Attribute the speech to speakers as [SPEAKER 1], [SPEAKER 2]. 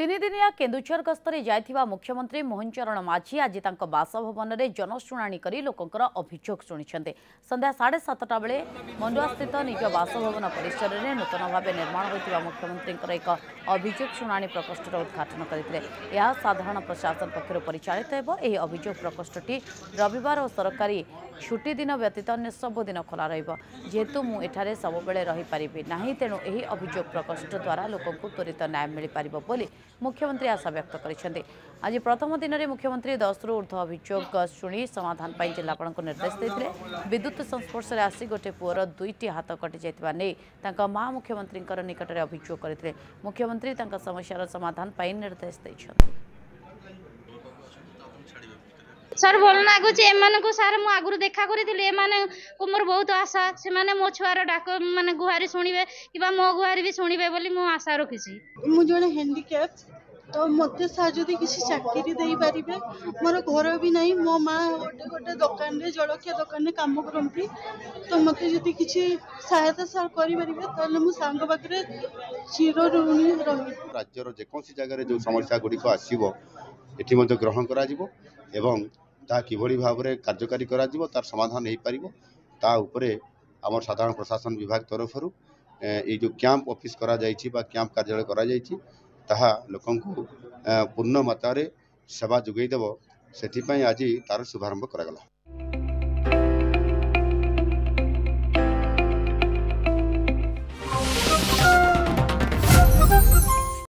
[SPEAKER 1] तीन दिनिया केन्दुझर गस्तरे जाइथिबा मुख्यमंत्री मोहन चरण माझी आज तांको बासभवन में जनशुणाणी करी लोकंकर अभियोग शुणिछन्ते। संध्या 7:30 बेले मंडुआ स्थित निज बासभवन परिसर में नूतन भाव निर्माण होइतिबा मुख्यमंत्री एक अभियोग शुणाणी प्रकोष्ठर उद्घाटन करथिले। यह साधारण प्रशासन पक्षर परिचालित हेबो। एही अभियोग प्रकोष्ठटी रविवार और सरकारी छुट्टी दिन व्यतीत अन्य सबु दिन खोला रहिबो। जेहेतु मु एठारे सबुबेले रही पारिबि नाही, तेणु एही अभियोग प्रकोष्ठ द्वारा लोकंकु त्वरित न्याय मिल पारिबो बोली मुख्यमंत्री आशा व्यक्त करिसेंते। आज प्रथम दिन में मुख्यमंत्री 10 रु ऊर्ध्व अभियोग शुणी समाधान पाई जिलापाल को निर्देश देते। विद्युत संस्पर्श में आसी गोटे पुअर 2टी हाथ कटि जाइतिबा नै तांका मां मुख्यमंत्री निकट में अभियोग करथिले। मुख्यमंत्री तांका समस्यार समाधान पाई निर्देश दैछन्ते।
[SPEAKER 2] सर भल लगुच एम सार मु आगु देखा करी मोर बहुत आशा से मो छुआर डाक माने गुहारी शुणे कि मो गुहारी भी शुणे बोली मु आशा रखी।
[SPEAKER 3] मु जड़े हैंडिकैप तो मत सार जदि किसी चाकरी दे पारे मोर घर भी नहीं। मो माँ गोटे गोटे दुकान रे जलखिया दुकान रे काम करती, तो मत जदि किसी सहायता सार करें मु सांग पाखे चिर ऋणी रही।
[SPEAKER 4] राज्यर जेकोसी जगह जो समस्या गुड़िक आसो ये ग्रहण करा एवं ता किभली भाव में कार्यकारी करा तार समाधान हो पार ता उपरे आमर साधारण प्रशासन विभाग तरफ ये जो कैंप ऑफिस करा जाइछि बा कैंप कार्यालय करा जाइछि ताहा लोकंकु पूर्ण मात्रा रे सेवा जोगई देव। सेथिपई आज तार शुभारंभ करागला।